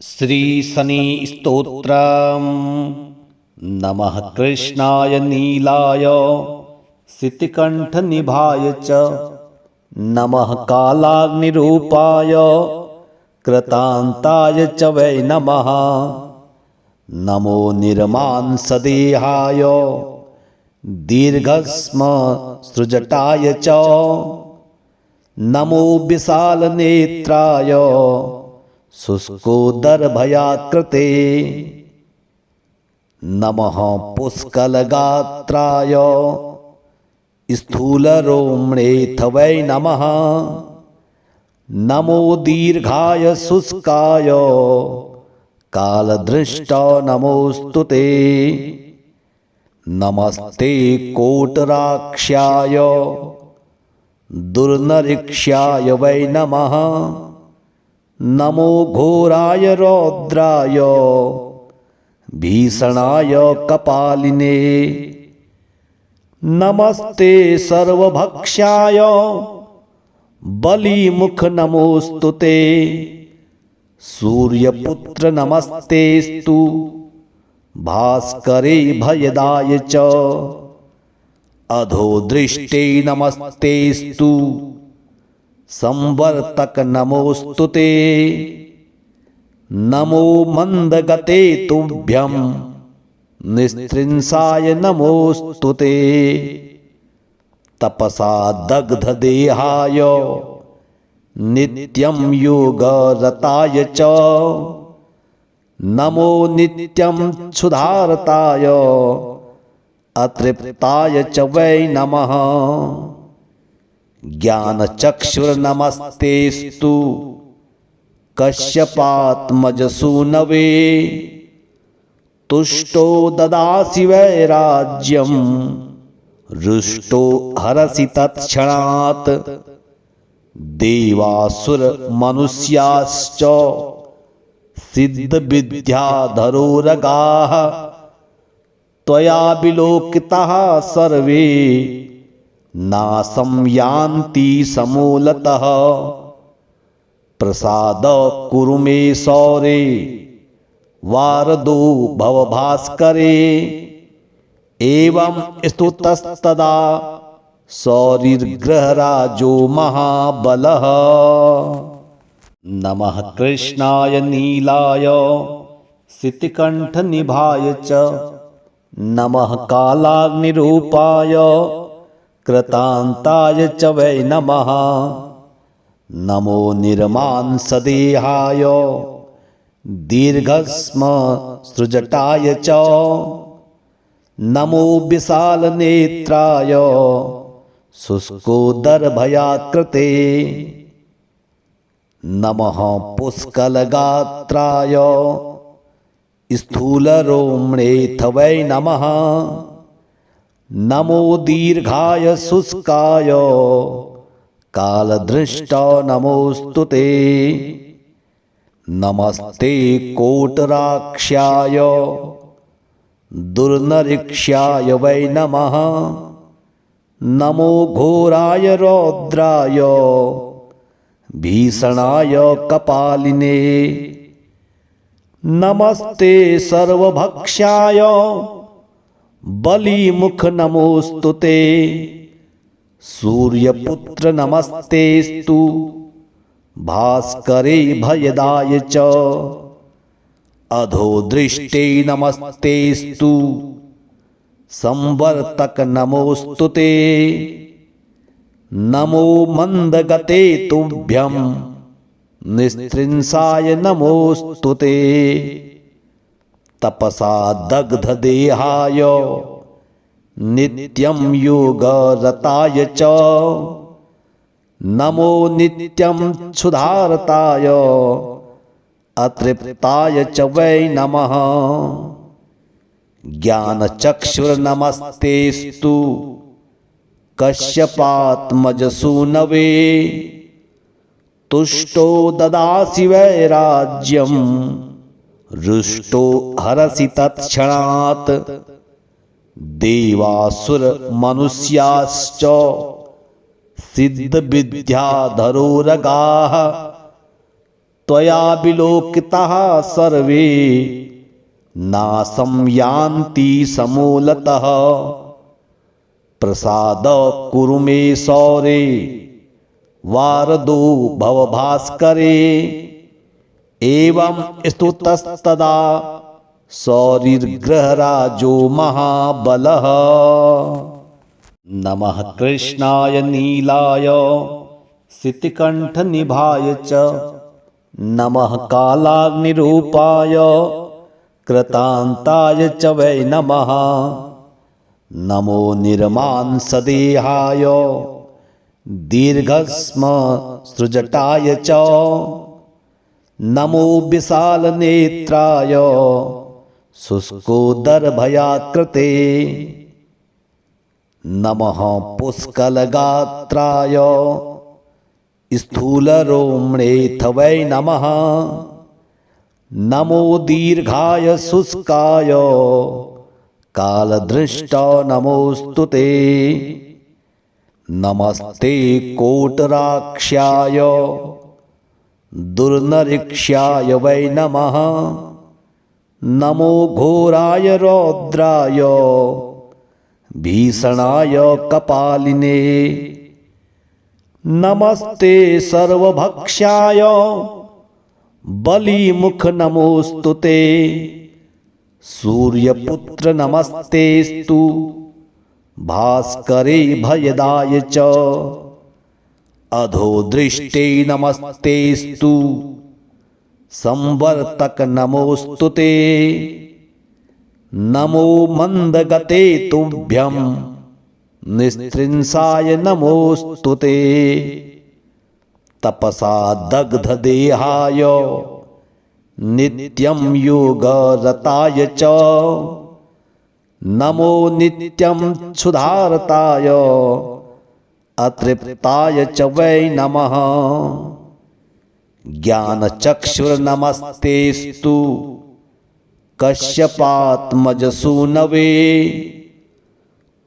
श्री शनि स्तोत्रम्। नमः कृष्णाय नीलाय सितिकण्ठनिभाय च नमः कालाग्निरूपाय कृतान्ताय च वै नमः। नमो निर्मांसदेहाय दीर्घस्म सृजटाय च नमो विशालनेत्राय शुष्कोदरभयाकृते नमः पुष्कलगात्राय स्थूलरोम्णेऽथ वै नमः। नमो दीर्घाय शुष्काय कालदृष्टा नमोस्तुते। नमस्ते कोटराक्ष्याय दुर्निरीक्ष्याय वै नमः। नमो घोराय रौद्राय भीषणाय कपालिने। नमस्ते सर्वभक्षाय बलिमुख नमोस्तुते। सूर्यपुत्र नमस्तेस्तु भास्करे भयदाय च अधोदृष्टे नमस्तेस्तु संवर्तक नमोस्तुते। नमो मंदगते तुभ्यं निस्त्रिंसाय नमोस्तुते। तपसा दग्ध देहाय नित्यं योगरताय च नमो नित्यं क्षुधारताय अतृप्ताय च वै नमः। ज्ञानचक्षुर्नमस्तेस्तु कश्यपात्मजसूनवे। तुष्टो ददासि वैराज्यं रुष्टो हरसि तत्क्षणात्। देवासुरमनुष्याश्च सिद्धविद्याधरोरगाः त्वया विलोकिताः सर्वे नासं यान्ति समूलतः। प्रसाद कुरु मे सौरे वारदो भवभास्करे। एवं स्तुतस्तदा सौरिर्ग्रहराजो महाबलः। नमः कृष्णाय नीलाय सितिकण्ठनिभाय च नमः कालाग्निरूपाय कृतान्ताय च वै नमः। नमो निर्मांसदेहाय दीर्घस्म सृजटाय च नमो विशालनेत्राय शुष्कोदरभयाकृते नमः पुष्कलगात्राय स्थूलरोम्णेऽथ वै नमः। नमो दीर्घाय शुष्काय कालदृष्टा नमोस्तुते। नमस्ते कोटराक्ष्याय दुर्निरीक्ष्याय वै नमः। नमो घोराय रौद्राय भीषणाय कपालिने। नमस्ते सर्वभक्षाय बलिमुख नमोस्तुते। सूर्यपुत्र नमस्तेस्तु भास्करे भयदाय च अधोदृष्टे नमस्तेस्तु संवर्तक नमोस्तुते। नमो मंदगते तुभ्यं निस्त्रिंसाय नमोस्तुते। तपसा दग्ध देहाय नित्यं योगरताय च नमो नित्यं क्षुधारताय अतृप्ताय च वै नमः। ज्ञानचक्षुर्नमस्तेस्तु कश्यपात्मजसूनवे। तुष्टो ददासि वैराज्यं रुष्टो हरसि तत्क्षणात्। देवासुरमनुष्याश्च सिद्धविद्याधरोरगाः त्वया विलोकिताः सर्वे नाशं यान्ति समूलतः प्रसाद कुरु मे सौरे वारदो भवभास्करे एवं स्तुतस्तदा सौरिर्ग्रहराजो महाबलः। नमः कृष्णाय नीलाय सितिकण्ठनिभाय च नमः कालाग्निरूपाय कृतान्ताय च वै नमः। नमो निर्मांसदेहाय दीर्घस्म सृजटाय च नमो विशालनेत्राय शुष्कोदरभयाकृते नमः पुष्कलगात्राय स्थूलरोम्णेऽथ वै नमः। नमो दीर्घाय शुष्काय कालदृष्ट नमोस्तुते नमस्ते कोटराक्ष्याय दुर्नरिक्ष्याय वै नमः। नमो घोराय रौद्राय भीषणाय कपालिने नमस्ते सर्वभक्ष्याय बलिमुख नमोस्तुते सूर्यपुत्र नमस्तेस्तु भास्करे भयदाय च अधोदृष्टे नमस्तेस्तु संवर्तक नमोस्तुते नमो मंदगते तुभ्यं निस्त्रिंसाय नमोस्तुते तपसा दग्धदेहाय नित्यं योगरताय च नमो नित्यं क्षुधारताय अतृप्ताय च वै नमः। ज्ञानचक्षुर्नमस्तेस्तु कश्यपात्मजसूनवे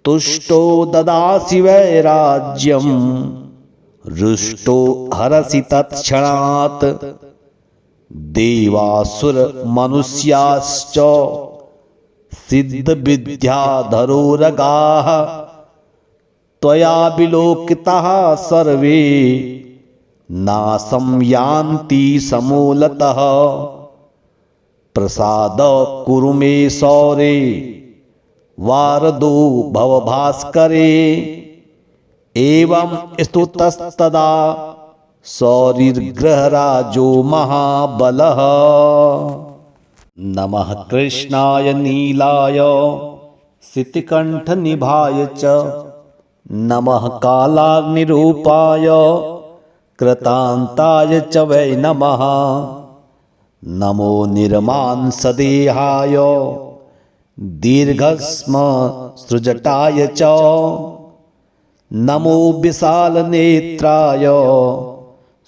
तुष्टो ददासि वैराज्यं रुष्टो हरसि तत्क्षणात् देवासुरमनुष्याश्च सिद्धविद्याधरोरगाः त्वया विलोकिताः सर्वे नाशं यान्ति समूलतः प्रसाद कुरु मे सौरे वारदो भवभास्करे एवं स्तुतस्तदा सौरिर्ग्रहराजो महाबलः। नमः कृष्णाय नीलाय सितिकण्ठनिभाय च नमः कालाग्निरूपाय कृतान्ताय च वै नमः। नमो निर्मांसदेहाय दीर्घस्म सृजटाय च नमो विशालनेत्राय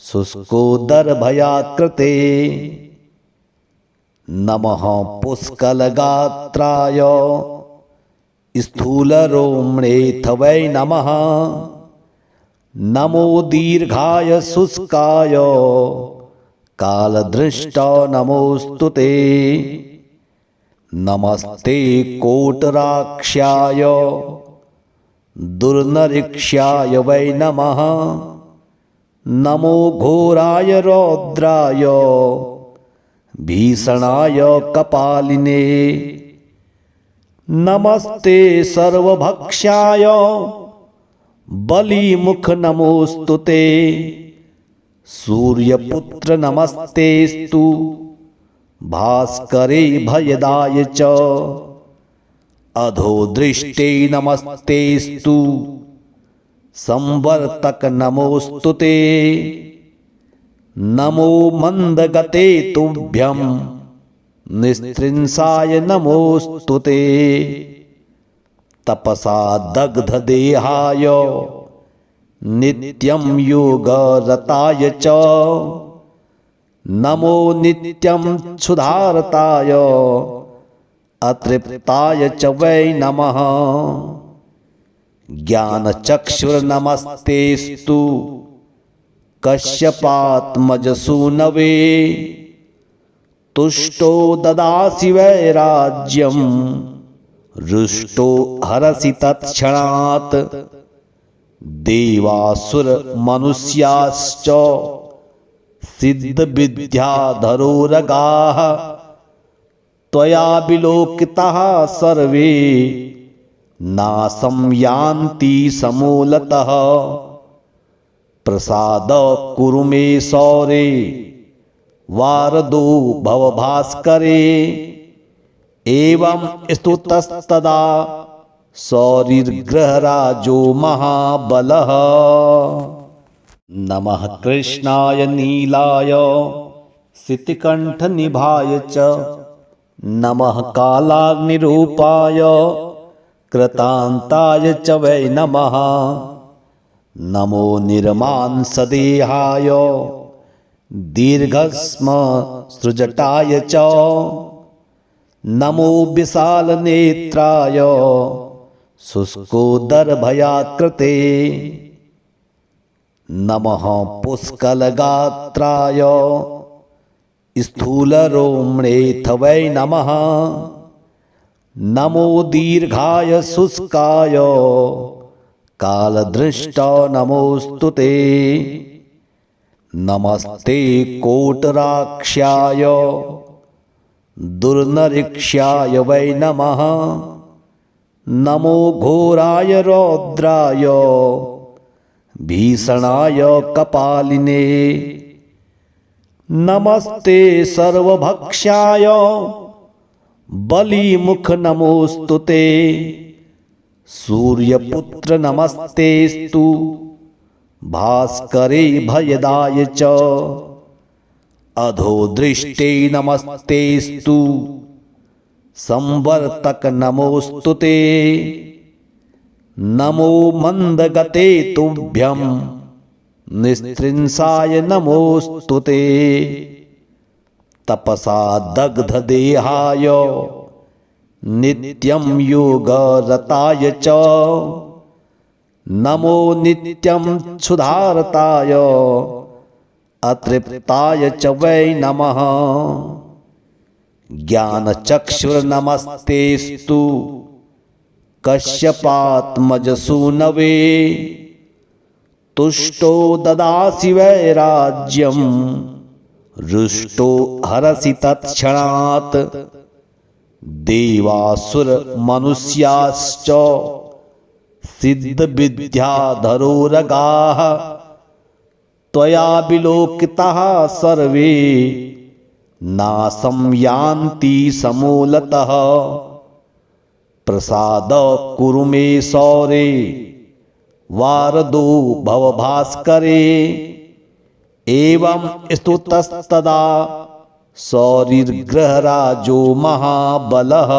शुष्कोदरभयाकृते नमः पुष्कलगात्राय स्थूलरोम्णेऽथ वै नमः। नमो दीर्घाय शुष्काय कालदृष्ट नमोस्तुते नमस्ते कोटराक्ष्याय दुर्नरिक्ष्याय वै नमः। नमो घोराय रौद्राय भीषणाय कपालिने नमस्ते सर्वभक्ष्याय बलिमुख नमोस्तुते सूर्यपुत्र नमस्तेस्तु भास्करे भयदाय च अधोदृष्टे नमस्तेस्तु संवर्तक नमोस्तुते नमो मंदगते तुभ्यं निस्त्रिंसाय नमोस्तुते तपसा दग्धदेहाय नित्यं योगरताय च नमो नित्यं क्षुधारताय अतृप्ताय च वै नमः। ज्ञानचक्षुर्नमस्तेस्तु कश्यपात्मजसूनवे तुष्टो ददासि वैराज्यं रुष्टो हरसि तत्क्षणात् देवासुर मनुष्याश्च सिद्धविद्याधरोरगाः त्वया विलोकिताः सर्वे नाशं यान्ति समूलतः प्रसाद कुरु मे सौरे वारदो भवभास्करे एवं स्तुतस्तदा सौरिर्ग्रहराजो महाबलः। नमः कृष्णाय नीलाय सितिकण्ठनिभाय च नमः कालाग्निरूपाय कृतान्ताय च वै नमः। नमो निर्मांसदेहाय दीर्घस्म सृजटाय च नमो विशालनेत्राय शुष्कोदरभयाकृते नमः पुष्कलगात्राय स्थूलरोम्णेऽथ वै नमः। नमो दीर्घाय शुष्काय कालदृष्ट नमोस्तुते नमस्ते कोटराक्ष्याय दुर्नरिक्ष्याय वै नमः। नमो घोराय रौद्राय भीषणाय कपालिने नमस्ते सर्वभक्षाय बलिमुख नमोस्तुते सूर्यपुत्र नमस्तेस्तु भास्करे भयदाय च अधोदृष्टे नमस्तेस्तु संवर्तक नमोस्तुते नमो मंदगते तुभ्यं निस्त्रिंसाय नमोस्तुते तपसा दग्धदेहाय नित्यं योगरताय च नमो नित्यं क्षुधारताय अतृप्ताय च वै नमः। ज्ञानचक्षुर्नमस्तेस्तु कश्यपात्मजसूनवे तुष्टो ददासि वैराज्यं रुष्टो हरसि तत्क्षणात् देवासुर मनुष्याश्च सिद्धविद्याधरोरगाः त्वया विलोकिताः सर्वे नाशं यान्ति समूलतः प्रसाद कुरु मे सौरे वारदो भवभास्करे एवं स्तुतस्तदा सौरिर्ग्रहराजो महाबलः।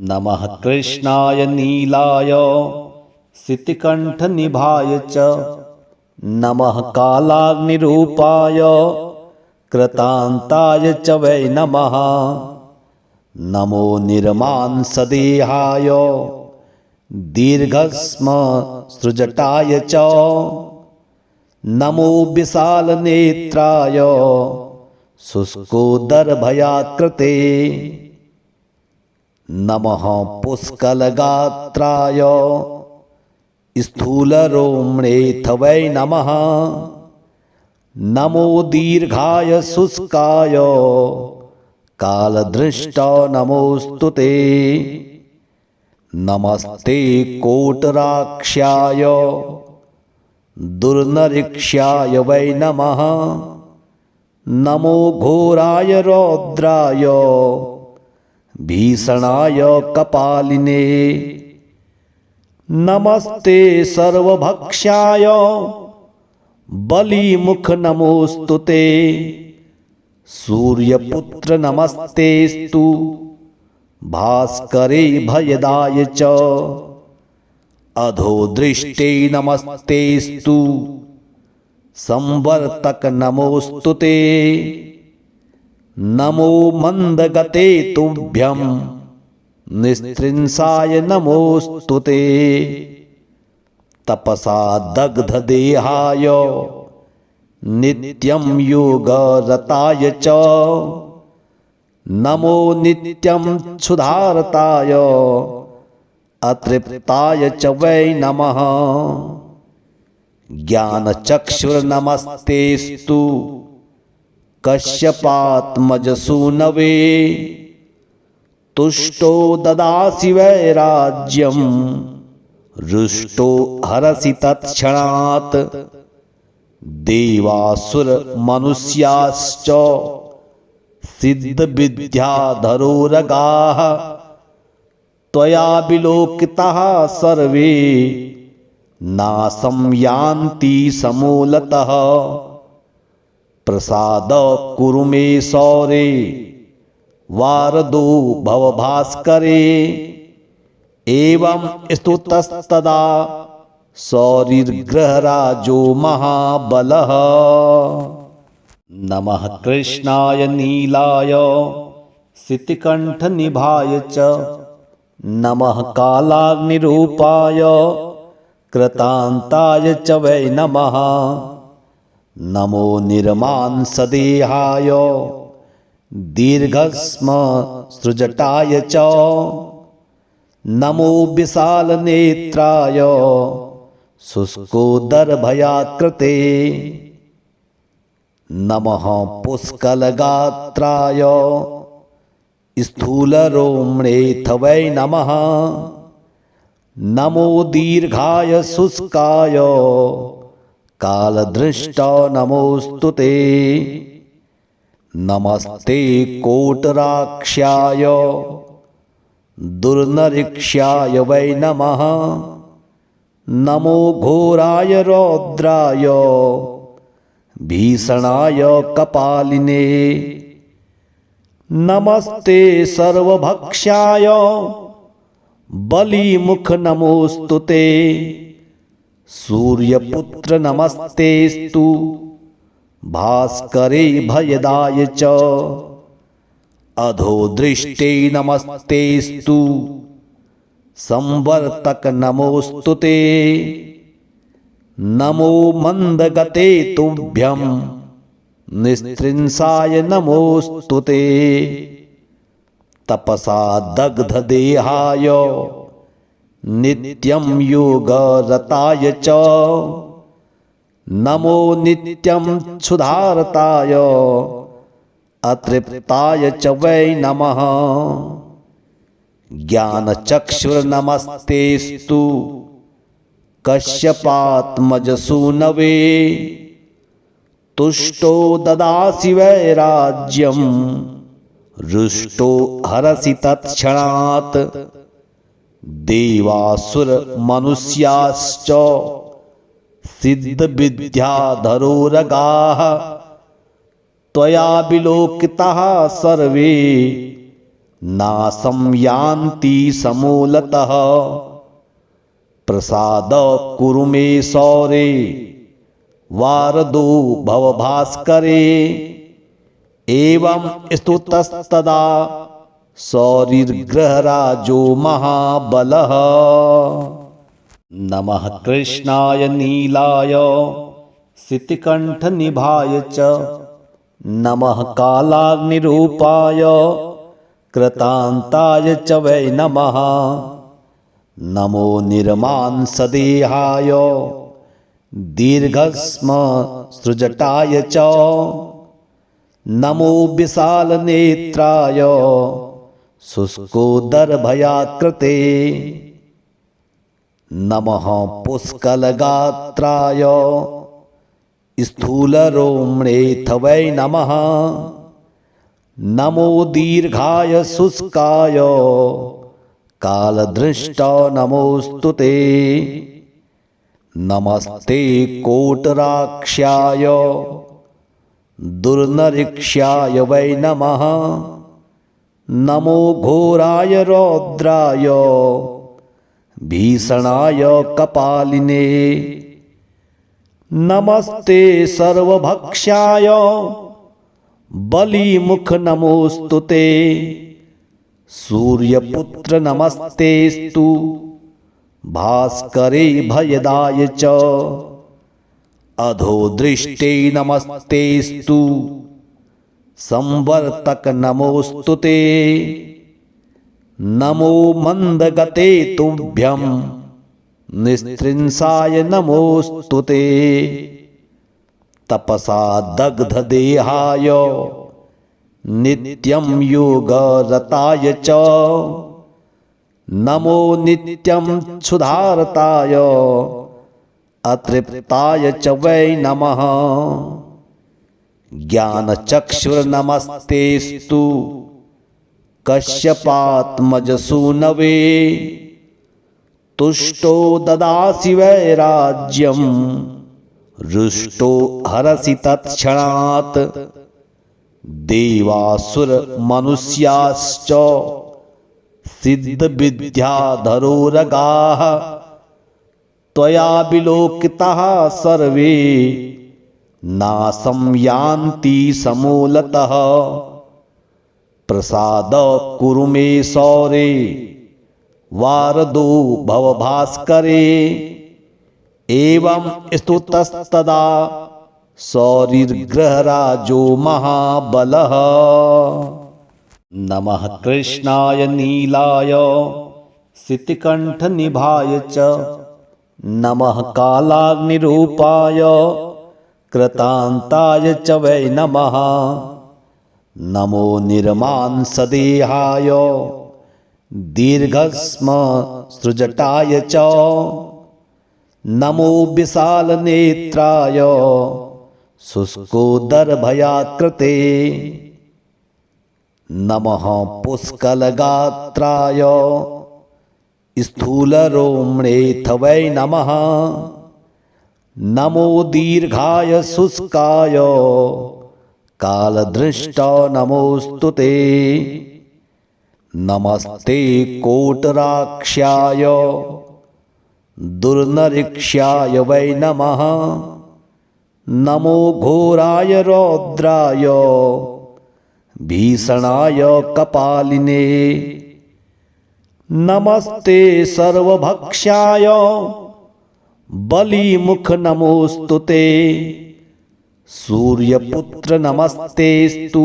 नमः कृष्णाय नीलाय सितिकण्ठनिभाय च नमः कालाग्निरूपाय कृतान्ताय च वै नमः। नमो निर्मांसदेहाय दीर्घस्म सृजटाय च नमो विशालनेत्राय शुष्कोदरभयाकृते नमः पुष्कलगात्राय स्थूलरोम्णेऽथ वै नमः। नमो दीर्घाय शुष्काय कालदृष्ट नमोस्तुते नमस्ते कोटराक्ष्याय दुर्नरिक्ष्याय वै नमः। नमो घोराय रौद्राय भीषणाय कपालिने नमस्ते सर्वभक्षाय बलिमुख नमोस्तुते सूर्यपुत्र नमस्तेस्तु भास्करे भयदाय च अधोदृष्टे नमस्तेस्तु संवर्तक नमोस्तुते नमो मंदगते तुभ्यं निस्त्रिंसाय नमोस्तुते तपसा दग्धदेहाय नित्यं योगरताय च नमो नित्यं क्षुधारताय अतृप्ताय च वै नमः। ज्ञानचक्षुर्नमस्तेस्तु कश्यपात्मजसूनवे तुष्टो ददासि वैराज्यं रुष्टो हरसि तत्क्षणात्। देवासुरमनुष्याश्च सिद्धविद्याधरोरगाः त्वया विलोकिताः सर्वे नाशं यान्ति समूलतः। प्रसाद कुरु मे सौरे वारदो भवभास्करे एवं स्तुतस्तदा सौरिर्ग्रहराजो महाबलः। नमः कृष्णाय नीलाय सितिकण्ठनिभाय च नमः कालाग्निरूपाय कृतान्ताय च वै नमः। नमो निर्मांसदेहाय दीर्घस्मसृजटाय च नमो विशालनेत्राय शुष्कोदरभयाकृते नमः पुष्कलगात्राय स्थूलरोम्णेऽथ वै नमः। नमो दीर्घाय शुष्काय कालदृष्टा नमोस्तुते। नमस्ते कोटराक्ष्याय दुर्नरीक्ष्याय वै नमः। नमो घोराय रौद्राय भीषणाय कपालिने नमस्ते सर्वभक्ष्याय बलिमुख नमोस्तुते। सूर्यपुत्र नमस्तेस्तु भास्करे भयदाय च अधोदृष्टे नमस्तेस्तु संवर्तक नमोस्तुते। नमो मंदगते तुभ्यं निस्त्रिंसाय नमोस्तुते। तपसा दग्धदेहाय नित्यं योगरताय च नमो नित्यं क्षुधारताय अतृप्ताय च वै नमः। ज्ञानचक्षुर्नमस्तेस्तु कश्यपात्मजसूनवे तुष्टो ददासि वैराज्यं रुष्टो हरसि तत्क्षणात्। देवासुरमनुष्याश्च सिद्धविद्याधरोरगाः त्वया विलोकिताः सर्वे नाशं यान्ति समूलतः। प्रसाद कुरु मे सौरे वारदो भवभास्करे एवं स्तुतस्तदा सौरिर्ग्रहराजो महाबलः। नमः कृष्णाय नीलाय सितिकण्ठनिभाय च नमः कालाग्निरूपाय कृतान्ताय च वै नमः। नमो निर्मांसदेहाय दीर्घस्मसृजटाय च नमो विशालनेत्राय शुष्कोदरभयाकृते नमः पुष्कलगात्राय स्थूलरोम्णेऽथ वै नमः। नमो दीर्घाय शुष्काय कालदृष्टा नमोस्तुते। नमस्ते कोटराक्ष्याय दुर्नरीक्ष्याय वै नमः। नमो घोराय रौद्राय भीषणाय कपालिने नमस्ते सर्वभक्ष्याय बलिमुख नमोस्तुते। सूर्यपुत्र नमस्तेस्तु भास्करे भयदाय च अधोदृष्टे नमस्तेस्तु संवर्तक नमोस्तुते नमो मंदगते तुभ्यं निस्त्रिंसाय नमोस्तुते तपसा दग्ध देहाय नित्यं योगरताय च नमो नित्यं क्षुधारताय अतृप्ताय च वै नमः ज्ञानचक्षुर्नमस्तेस्तु कश्यपात्मजसूनवे तुष्टो ददासि वैराज्यं रुष्टो हरसि तत्क्षणात् देवासुरमनुष्याश्च सिद्धविद्याधरोरगाः त्वया विलोकिताः सर्वे नाशं यान्ति समूलतः प्रसाद कुरु मे सौरे वारदो भवभास्करे एवं स्तुतस्तदा सौरिर्ग्रहराजो महाबलः नमः कृष्णाय नीलाय सितिकण्ठनिभाय च नमः कालाग्निरूपाय कृतान्ताय च वै नमः नमो निर्मांसदेहाय दीर्घस्मसृजटाय च नमो विशालनेत्राय शुष्कोदरभयाकृते नमः पुष्कलगात्राय स्थूलरोम्णेऽथ वै नमः नमो दीर्घाय शुष्काय कालदृष्ट नमोस्तुते नमस्ते कोटराक्ष्याय दुर्नरीक्ष्याय वै नमः नमो घोराय रौद्राय भीषणाय कपालिने नमस्ते सर्वभक्ष्याय बलिमुख नमोस्तुते सूर्यपुत्र नमस्तेस्तु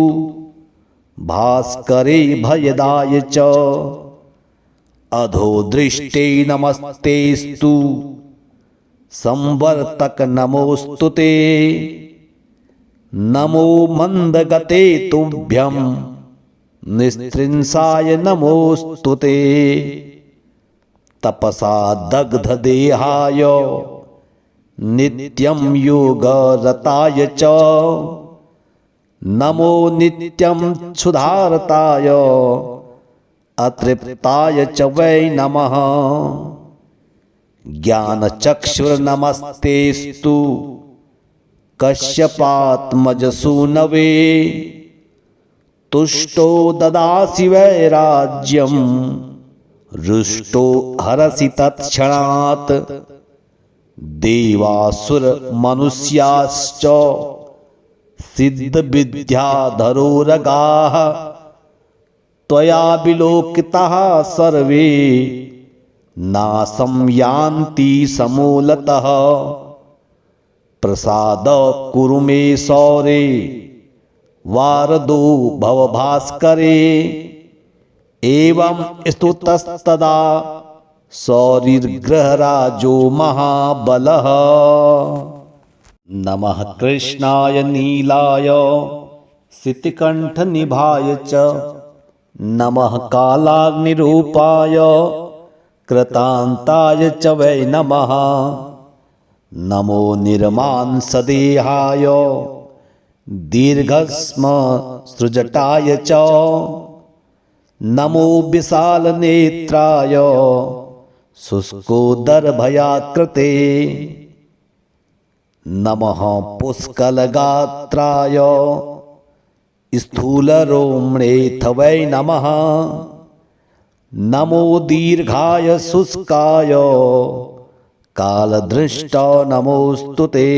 भास्करे भयदाय च अधोदृष्टे नमस्तेस्तु संवर्तक नमोस्तुते नमो मंदगते तुभ्यं निस्त्रिंसाय नमोस्तुते तपसा दग्ध देहाय नित्यं योगरताय च नमो नित्यं क्षुधारताय अतृप्ताय च वै नमः ज्ञानचक्षुर्नमस्तेस्तु कश्यपात्मजसूनवे तुष्टो ददासि वैराज्यं रुष्टो हरसि तत्क्षणात् देवासुरमनुष्याश्च सिद्धविद्याधरोरगाः त्वया विलोकिताः सर्वे नाशं यान्ति समूलतः प्रसाद कुरु मे सौरे वारदो भवभास्करे एवं स्तुतस्तदा सौरिर्ग्रहराजो महाबलः नमः कृष्णाय नीलाय सितिकण्ठनिभाय च नमः कालाग्निरूपाय कृतान्ताय च वै नमः नमो निर्मांसदेहाय दीर्घस्मसृजटाय च नमो विशालनेत्राय शुष्कोदरभयाकृते नमः पुष्कलगात्राय स्थूलरोम्णेऽथ वै नमः नमो दीर्घाय शुष्काय कालदृष्ट नमोस्तुते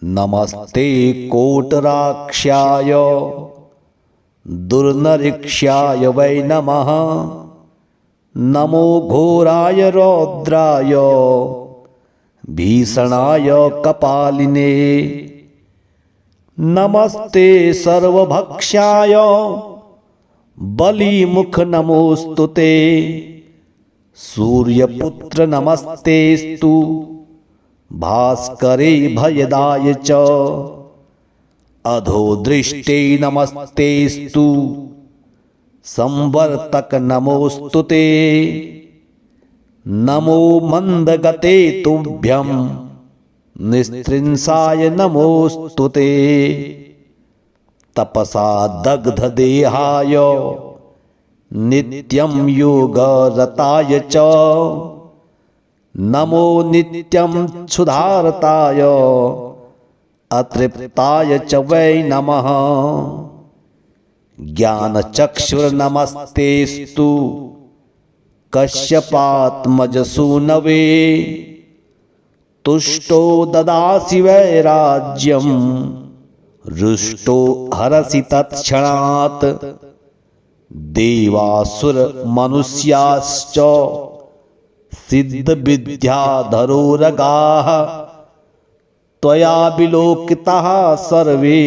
नमस्ते कोटराक्ष्याय दुर्नरीक्ष्याय वै नमः नमो घोराय रौद्राय भीषणाय कपालिने नमस्ते सर्वभक्षाय बलिमुख नमोस्तुते सूर्यपुत्र नमस्तेस्तु भास्करे भयदाय च अधोदृष्टे नमस्तेस्तु संवर्तक नमोस्तुते नमो मंदगते तुभ्यं निस्त्रिंसाय नमोस्तुते तपसा दग्ध देहाय नित्यं योगरताय च नमो नित्यं क्षुधारताय अतृप्ताय च वै नमः ज्ञानचक्षुर्नमस्तेस्तु कश्यपात्मजसूनवे तुष्टो ददासि वैराज्यं रुष्टो हरसि तत्क्षणात् देवासुरमनुष्याश्च सिद्धविद्याधरोरगाः त्वया विलोकिताः सर्वे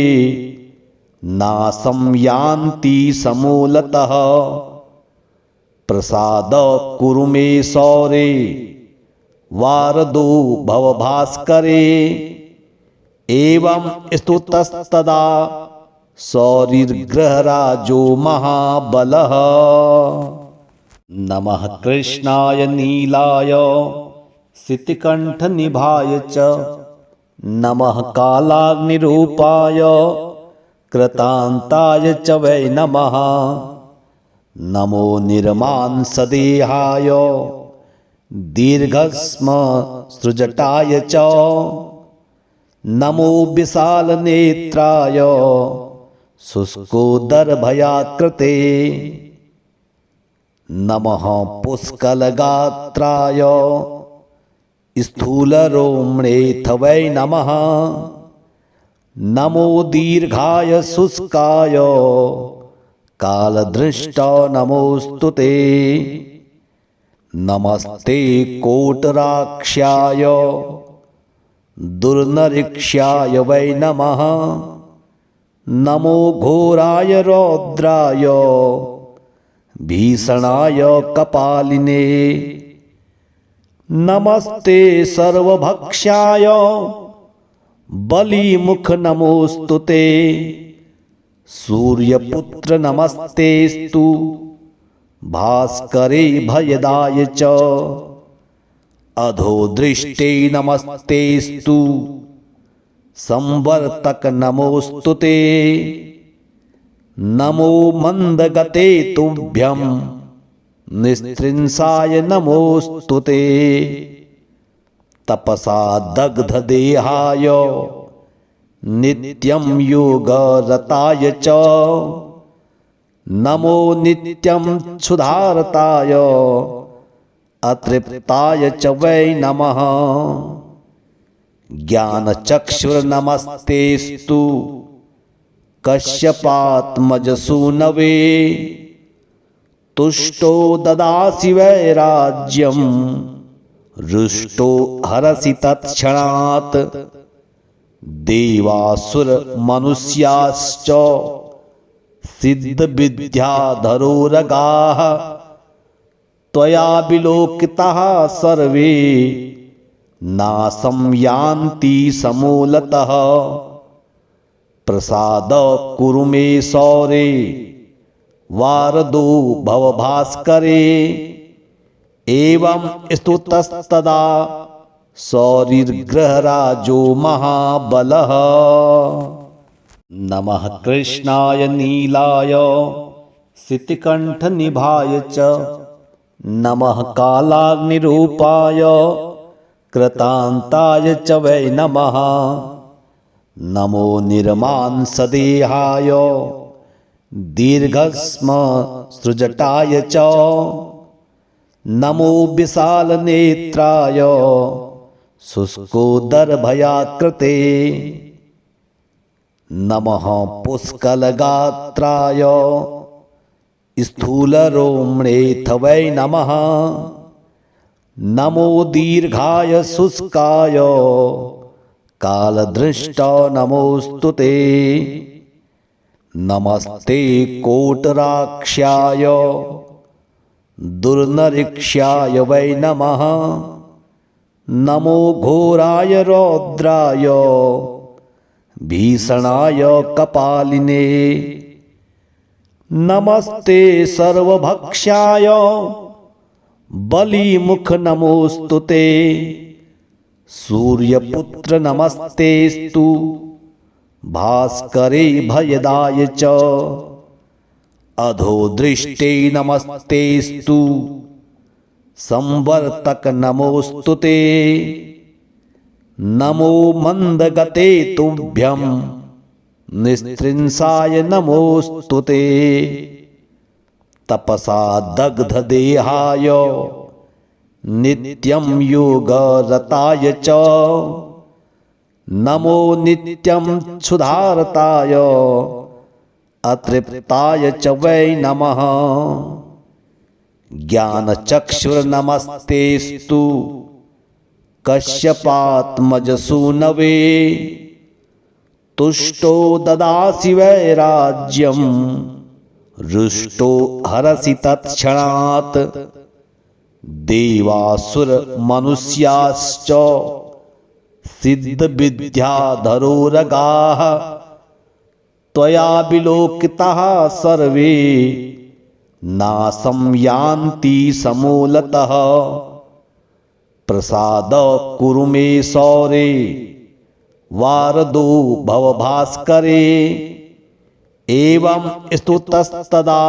नासं यान्ति समूलतः प्रसाद कुरु मे सौरे वारदो भवभास्करे एवं स्तुतस्तदा सौरिर्ग्रहराजो महाबलः नमः कृष्णाय नीलाय सितिकण्ठनिभाय च नमः कालाग्निरूपाय कृतान्ताय च वै नमः नमो निर्मांसदेहाय दीर्घस्मसृजटाय च नमो विशालनेत्राय शुष्कोदरभयाकृते नमः पुष्कलगात्राय स्थूलरोम्णेऽथ वै नमः नमो दीर्घाय शुष्काय कालदृष्टा नमोस्तुते नमस्ते कोटराक्ष्याय दुर्नरिक्ष्याय वै नमः नमो घोराय रौद्राय भीषणाय कपालिने नमस्ते सर्वभक्षाय बलिमुख नमोस्तुते सूर्यपुत्र नमस्तेस्तु भास्करे भयदाय च अधोदृष्टे नमस्तेस्तु संवर्तक नमोस्तुते नमो मंदगते तुभ्यं निस्त्रिंसाय नमोस्तुते तपसा दग्ध देहाय नित्यं योगरताय च नमो नित्यं क्षुधारताय अतृप्ताय च वै नमः ज्ञानचक्षुर्नमस्तेस्तु कश्यपात्मजसूनवे तुष्टो ददासि वैराज्यं रुष्टो हरसि तत्क्षणात् देवासुरमनुष्याश्च सिद्धविद्याधरोरगाः त्वया विलोकिताः सर्वे नासं यान्ति समूलतः प्रसाद कुरु मे सौरे वारदो भवभास्करे एवं स्तुतस्तदा सौरिर्ग्रहराजो महाबलः नमः कृष्णाय नीलाय सितिकण्ठनिभाय च नमः कालाग्निरूपाय कृतान्ताय च वै नमः नमो निर्मांसदेहाय दीर्घस्मसृजटाय च नमो विशालनेत्राय शुष्कोदरभयाकृते नमः पुष्कलगात्राय स्थूलरोम्णेऽथ वै नमः। नमो दीर्घाय शुष्काय कालदृष्ट नमोऽस्तु ते। नमस्ते कोटराक्षाय दुर्निरीक्षाय वै नमः। नमो घोराय रौद्राय भीषणाय कपालिने। नमस्ते सर्वभक्षाय बलिमुख नमोऽस्तु ते। सूर्यपुत्र नमस्तेस्तु भास्करे भयदाय च। अधोदृष्टे नमस्तेस्तु संवर्तक नमोऽस्तु ते। नमो मंदगते तुभ्यं निस्त्रिंसाय नमोऽस्तु ते। तपसा दग्ध देहाय नित्यं योगरताय च। नमो नित्यं क्षुधारताय अतृप्ताय च वै नमः। ज्ञानचक्षुर्नमस्तेस्तु कश्यपात्मजसूनवे। तुष्टो ददासि वैराज्यं रुष्टो हरसि तत्क्षणात्। देवासुरमनुष्याश्च सिद्धविद्याधरोरगाः त्वया विलोकिताः सर्वे नाशं यान्ति समूलतः। प्रसाद कुरु मे सौरे वारदो भवभास्करे। एवं स्तुतस्तदा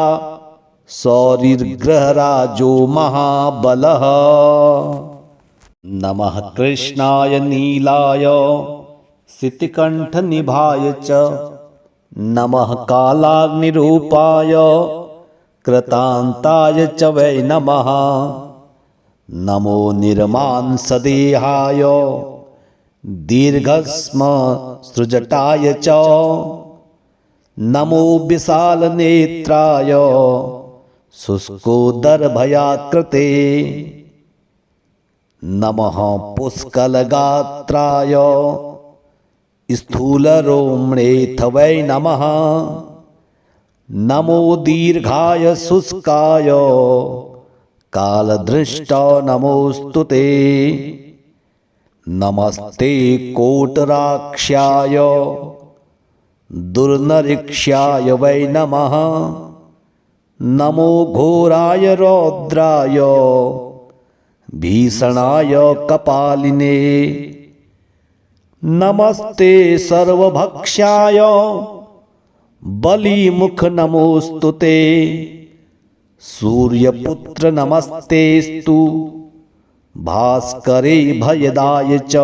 सौरिर्ग्रहराजो महाबलः। नमः कृष्णाय नीलाय सितिकण्ठनिभाय च। नमः कालाग्निरूपाय कृतान्ताय च वै नमः। नमो निर्मांसदेहाय दीर्घस्मसृजटाय च। नमो विशालनेत्राय शुष्कोदरभयाकृते। नमः पुष्कलगात्राय स्थूलरोम्णेऽथ वै नमः। नमो दीर्घाय शुष्काय कालदृष्ट नमोऽस्तु ते। नमस्ते कोटराक्षाय दुर्निरीक्षाय वै नमः। नमो घोराय रौद्राय भीषणाय कपालिने। नमस्ते सर्वभक्षाय बलिमुख नमोऽस्तु ते। सूर्यपुत्र नमस्तेस्तु भास्करे भयदाय च।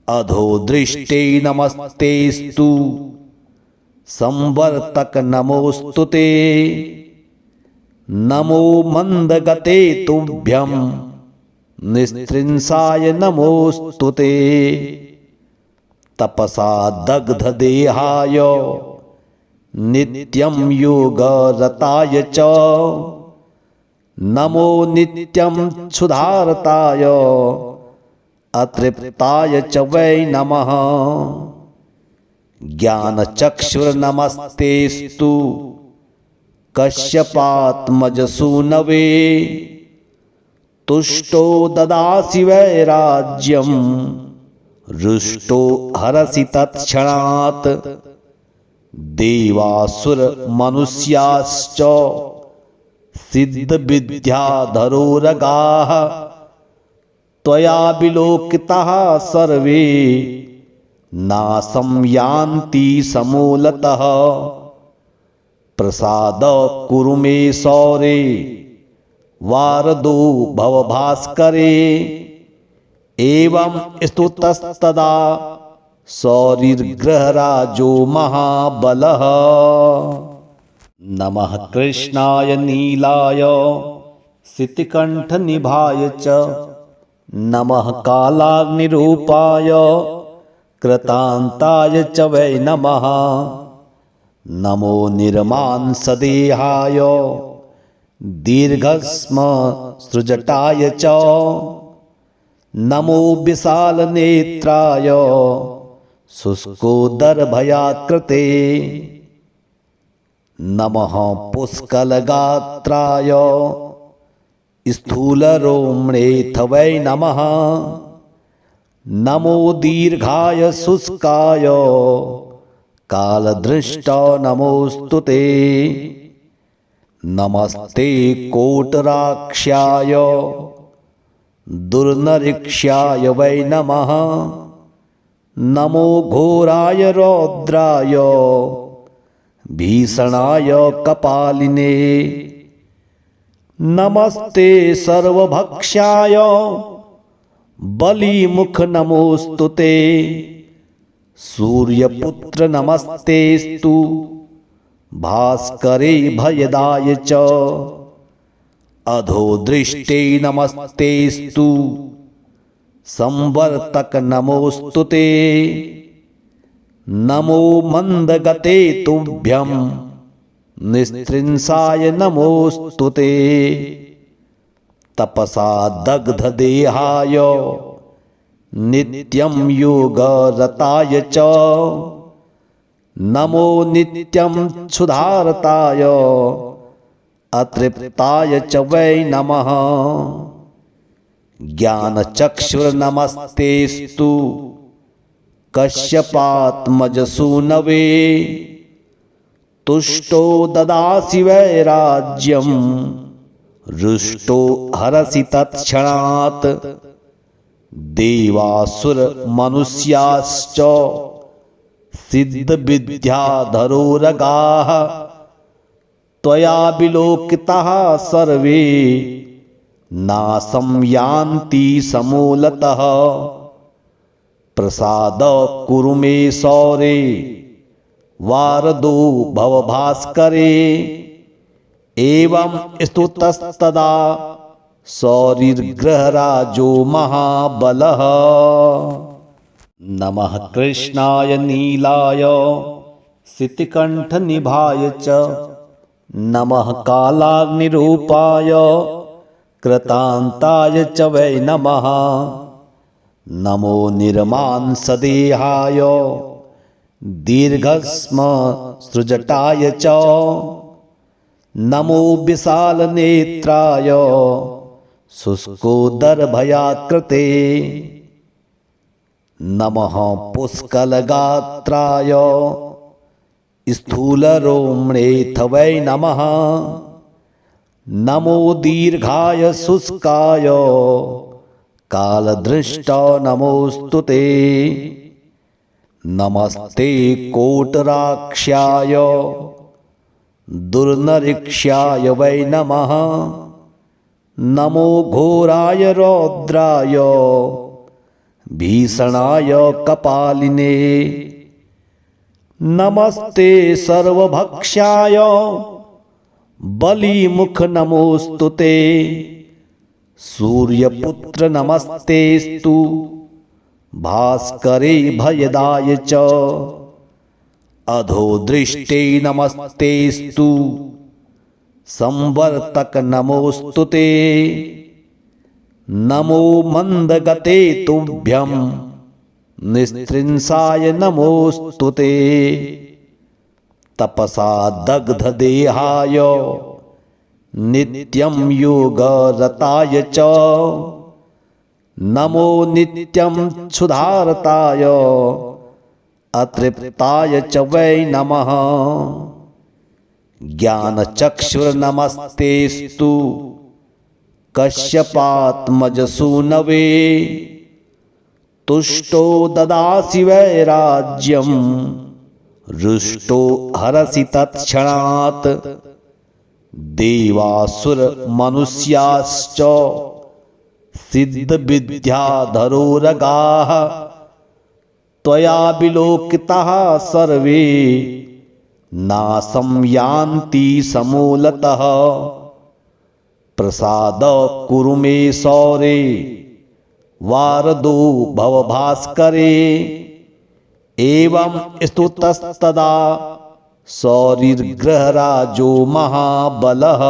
अधोदृष्टे नमस्तेस्तु संवर्तक नमोऽस्तु ते। नमो मंदगते तुभ्यं निस्त्रिंसाय नमोऽस्तु ते। तपसा दग्ध देहाय नित्यं योगरताय च। नमो नित्यं क्षुधारताय अतृप्ताय च वै नमः। ज्ञानचक्षुर्नमस्तेस्तु कश्यपात्मजसूनवे। तुष्टो ददासि वैराज्यं रुष्टो हरसि तत्क्षणात्। देवासुरमनुष्याश्च सिद्धविद्याधरोरगाः त्वया विलोकिताः सर्वे नाशं यान्ति समूलतः। प्रसाद कुरु मे सौरे वारदो भवभास्करे। एवं स्तुतस्तदा सौरिर्ग्रहराजो महाबलः। नमः कृष्णाय नीलाय सितिकण्ठनिभाय च। नमः कालाग्निरूपाय कृतान्ताय च वै नमः। नमो निर्मांसदेहाय दीर्घस्म सृजटाय च नमो विशालनेत्राय शुष्कोदरभयाकृते नमः पुष्कलगात्राय स्थूलरोम्णेऽथ वै नमः नमो दीर्घाय शुष्काय कालदृष्ट नमोस्तुते नमस्ते कोटराक्ष्याय दुर्नरिक्ष्याय वै नमः नमो घोराय रौद्राय भीषणाय कपालिने नमस्ते सर्वभक्षाय बलिमुख नमोस्तुते सूर्यपुत्र नमस्तेस्तु भास्करे भयदाय च अधोदृष्टे नमस्तेस्तु संवर्तक नमोस्तुते नमो मंदगते तुभ्यं निस्त्रिंसाय नमोस्तुते तपसा दग्धदेहाय नित्यं योगरताय च नमो नित्यं क्षुधारताय अतृप्ताय च वै नमः ज्ञानचक्षुर्नमस्तेस्तु कश्यपात्मजसूनवे तुष्टो ददासि वैराज्यं रुष्टो हरसि तत्क्षणात् देवासुरमनुष्याश्च सिद्धविद्याधरोरगाः त्वया विलोकिताः सर्वे नाशं यान्ति समूलतः प्रसाद कुरु मे सौरे वारदो भवभास्करे एवं स्तुतस्तदा सौरिर्ग्रहराजो महाबलः नमः कृष्णाय नीलाय सितिकण्ठनिभाय च नमः कालाग्निरूपाय कृतान्ताय च वै नमः नमो निर्मांसदेहाय दीर्घस्म सृजटाय च नमो विशालनेत्राय शुष्कोदरभयाकृते नमः पुष्कलगात्राय स्थूलरोम्णेऽथ वै नमः नमो दीर्घाय शुष्काय कालदृष्ट नमोस्तुते नमस्ते कोटराक्ष्याय दुर्नरिक्ष्याय वै नमः नमो घोराय रौद्राय भीषणाय कपालिने नमस्ते सर्वभक्षाय बलिमुख नमोस्तुते सूर्यपुत्र नमस्तेस्तु भास्करे भयदाय च अधोदृष्टे नमस्तेस्तु संवर्तक नमोस्तुते नमो मंदगते तुभ्यं निस्त्रिंसाय नमोस्तुते तपसा दग्धदेहाय नित्यं योगरताय च नमो नित्यं क्षुधारताय अतृप्ताय च वै नमः ज्ञानचक्षुर्नमस्तेस्तु कश्यपात्मजसूनवे तुष्टो ददासि वैराज्यं रुष्टो हरसि तत्क्षणात् देवासुरमनुष्याश्च सिद्धविद्याधरोरगाः त्वया विलोकिताः सर्वे नाशं यान्ति समूलतः प्रसाद कुरु मे सौरे वारदो भवभास्करे एवं स्तुतस्तदा सौरिर्ग्रहराजो महाबलः